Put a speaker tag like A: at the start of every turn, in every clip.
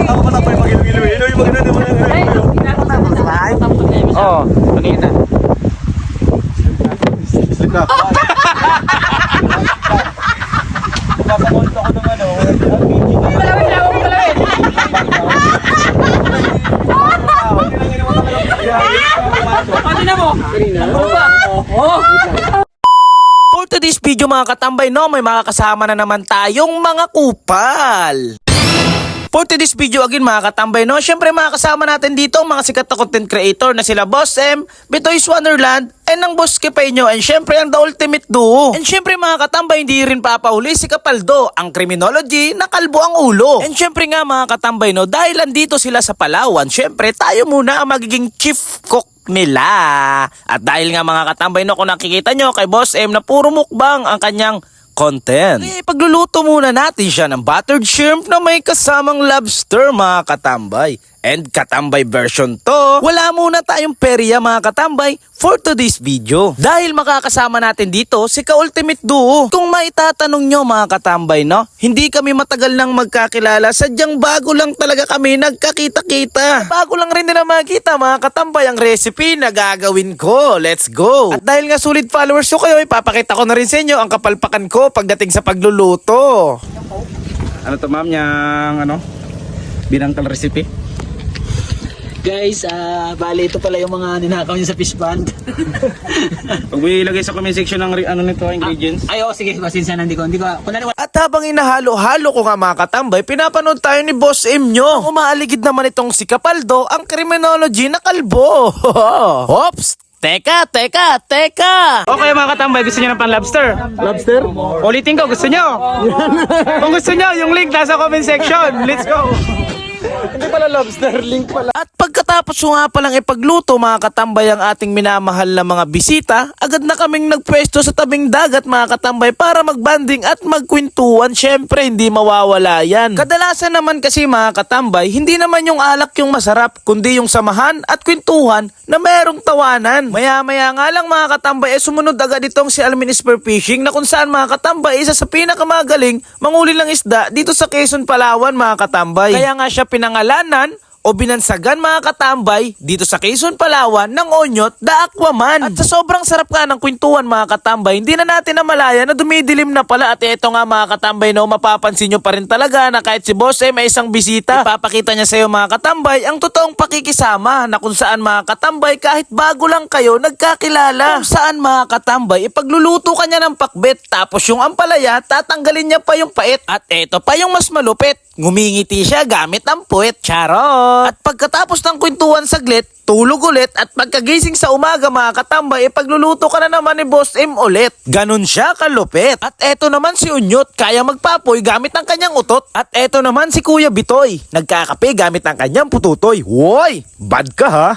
A: Ako pa tapay mag-ilo-ilo. Ilo yung mag-ilo.
B: Oo, kanina.
A: Slip na. Papakonto ko ng ano.
B: For today's video mga katambay, no, may makakasama na naman tayong mga kupal. For today's video again mga katambay, no, syempre makakasama natin dito ang mga sikat na content creator na sila Boss M, Bitoy's Wonderland, and ang Boss Kipainyo, and syempre ang The Ultimate Duo. And syempre mga katambay, hindi rin papahuli si Kapaldo, ang criminology na kalbo ang ulo. And syempre nga mga katambay, no, dahil andito sila sa Palawan, syempre tayo muna ang magiging chief cook nila. At dahil nga mga katambay, no, kung nakikita nyo kay Boss M na puro mukbang ang kanyang content, pagluluto muna natin siya ng buttered shrimp na may kasamang lobster mga katambay. And katambay version to, wala muna tayong perya mga katambay for today's video. Dahil makakasama natin dito si Ka-Ultimate Duo. Kung maitatanong nyo mga katambay, no, hindi kami matagal nang magkakilala, sadyang bago lang talaga kami nagkakita-kita. Bago lang rin nila makita mga katambay ang recipe na gagawin ko. Let's go! At dahil nga solid followers ko kayo, ipapakita ko na rin sa inyo ang kapalpakan ko pagdating sa pagluluto.
A: Ano to ma'am, yung ano? Binangkal recipe?
C: Guys, bali ito pala yung mga ninakaw niya sa fish pond.
A: Pag may ilagay sa comment section ng ano nito, ingredients.
C: Ay, sige, pasensya na, hindi ko.
B: At habang inahalo-halo ko nga mga katambay, pinapanood tayo ni Boss M nyo. Umaaligid naman itong si Kapaldo, ang criminology na kalbo. Hops! Teka!
D: Okay mga katambay, gusto nyo ng pan-lobster?
A: Lobster?
D: Ulitin ko, gusto nyo? Kung gusto nyo, yung link nasa comment section. Let's go!
A: Hindi pala lobster, link pala.
B: At pagkatapos ko nga palang ipagluto mga katambay ang ating minamahal na mga bisita, agad na kaming nagpwesto sa tabing dagat mga katambay para magbanding at magkwentuhan. Syempre hindi mawawala yan. Kadalasan naman kasi mga katambay, hindi naman yung alak yung masarap, kundi yung samahan at kwentuhan na merong tawanan. Maya-maya nga lang mga katambay, sumunod agad itong si Almin Spear Fishing na kung saan mga katambay, isa sa pinakamagaling manguli ng isda dito sa Quezon, Palawan mga katambay. Kaya nga siya pinangalanan o binansagan mga katambay dito sa Quezon, Palawan ng Onyot the Aquaman. At sa sobrang sarap nga ng kwentuhan mga katambay, hindi na natin namalaya na dumidilim na pala. At eto nga mga katambay, no, mapapansin nyo pa rin talaga na kahit si Boss M ay isang bisita, ipapakita niya sa iyo mga katambay ang totoong pakikisama na kung saan mga katambay kahit bago lang kayo nagkakilala. Kung saan mga katambay, ipagluluto ka niya ng pakbet tapos yung ampalaya tatanggalin niya pa yung pait. At eto pa yung mas malupit, ngumingiti siya gamit ang puwet. Charot! At pagkatapos ng kwentuhan saglit, tulog ulit at pagkagising sa umaga mga katambay, pagluluto ka na naman ni Boss M ulit. Ganon siya kalupit. At eto naman si Unyot, kaya magpapoy gamit ang kanyang utot. At eto naman si Kuya Bitoy, nagkakape gamit ang kanyang pututoy. Woy! Bad ka ha?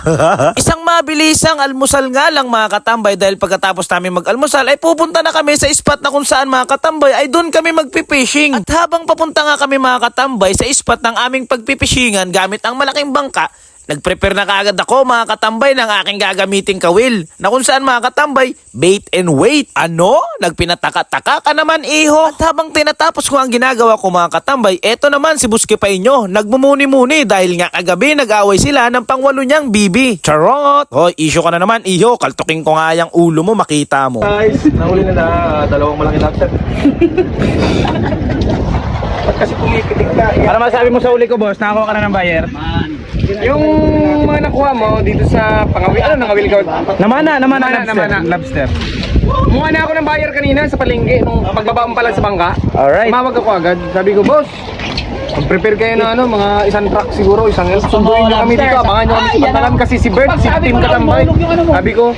B: Isang mabilisang almusal nga lang mga katambay, dahil pagkatapos namin mag-almusal ay pupunta na kami sa spot na kung saan mga katambay ay doon kami magpipishing. At habang papunta nga kami mga katambay sa spot ng aming pagpipishingan gamit ang malaking bangka, nag-prepare na kaagad ako mga katambay ng aking gagamiting kawil na kung saan mga katambay, bait and wait. Ano? Nagpinataka-taka ka naman iho. At habang tinatapos ko ang ginagawa ko mga katambay, eto naman si Boss Kipainyo, nagmumuni-muni dahil nga kagabi nag-away sila ng pangwalo niyang bibi. Charot! Hoy, issue ka na naman iho, kaltuking ko nga yung ulo mo, makita mo.
A: Guys, nahuli na dalawang malaki lobster. Kasi pumipitik ka.
D: Ano masabi mo sa uli ko, boss? Nakakuha ka na ng buyer?
A: Yung mga nakuha mo dito sa Pangawi, ano nangawil ka?
D: Namana
A: Namana.
D: lobster.
A: Kumuha na ako ng buyer kanina sa palengke nung pagbaba mo pala sa bangka.
D: Alright.
A: Tumawag ako agad. Sabi ko, boss, mag-prepare kayo na ano, mga isang truck siguro, isang sunduin na kami dito. Abangan nyo kami sa pantalan kasi si Bert, si Team Katambay. Sabi ko,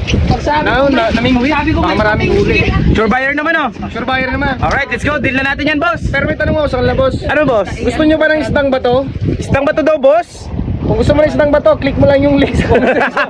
A: namingwi, baka maraming huli.
D: Sure buyer naman oh.
A: Sure buyer naman.
D: Alright, let's go. Deal na natin yan, boss.
A: Pero may tanong ako sa kanila, boss.
D: Ano, boss?
A: Gusto nyo ba ng isdang bato?
D: Istang ba to daw, boss?
A: Kung gusto mo ng isdang bato, click mo lang yung link sa comment section.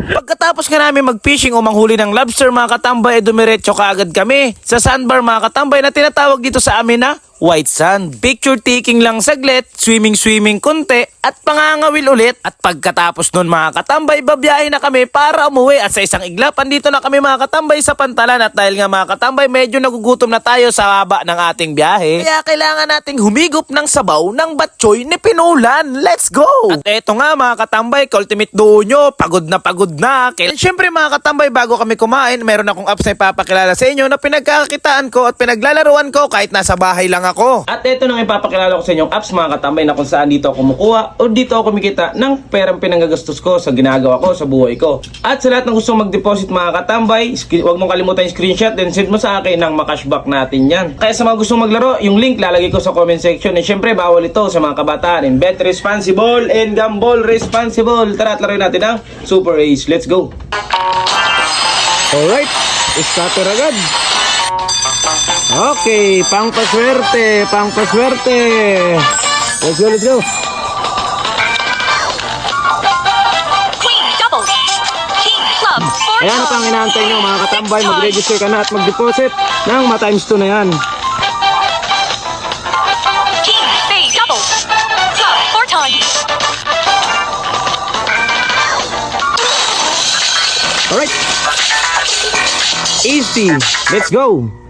B: Pagkatapos nga namin mag-fishing o manghuli ng lobster mga katambay, dumiretso kaagad kami sa sandbar mga katambay na tinatawag dito sa amin na white sand. Picture taking lang saglit, swimming konti, at pangangawil ulit. At pagkatapos nun mga katambay, babiyahe na kami para umuwi. At sa isang iglap, andito na kami mga katambay sa Pantalan. At dahil nga mga katambay, medyo nagugutom na tayo sa haba ng ating biyahe. Kaya kailangan nating humigop ng sabaw ng batchoy ni Pinulan. Let's go! At eto nga mga katambay, ultimate duo nyo, pagod na pagod na. Siyempre mga katambay, bago kami kumain, meron akong apps na ipapakilala sa inyo na pinagkakakitaan ko at pinaglalaruan ko kahit nasa bahay lang ako.
A: At ito nang ipapakilala ko sa inyong apps mga katambay na kung saan dito ako kumukuha o dito ako kumikita ng perang pinanggagastos ko sa ginagawa ko sa buhay ko. At sa lahat ng gustong mag-deposit mga katambay, huwag mong kalimutan yung screenshot then send mo sa akin ng makashback natin yan. Kaya sa mga gustong maglaro, yung link lalagay ko sa comment section. And syempre bawal ito sa mga kabataan. And bet responsible and gamble responsible. Tara at laruin natin ang Super Ace. Let's go! Alright, scatter agad. Okay, pangpaswerte. Let's go.
E: Queen doubles. King clubs. Four
A: Ayan na pang inaantay nyo mga katambay. Mag-register ka na at mag-deposit ng ma-times 2 na yan.
E: King spade doubles. Club four times.
A: Alright. Easy. Let's go.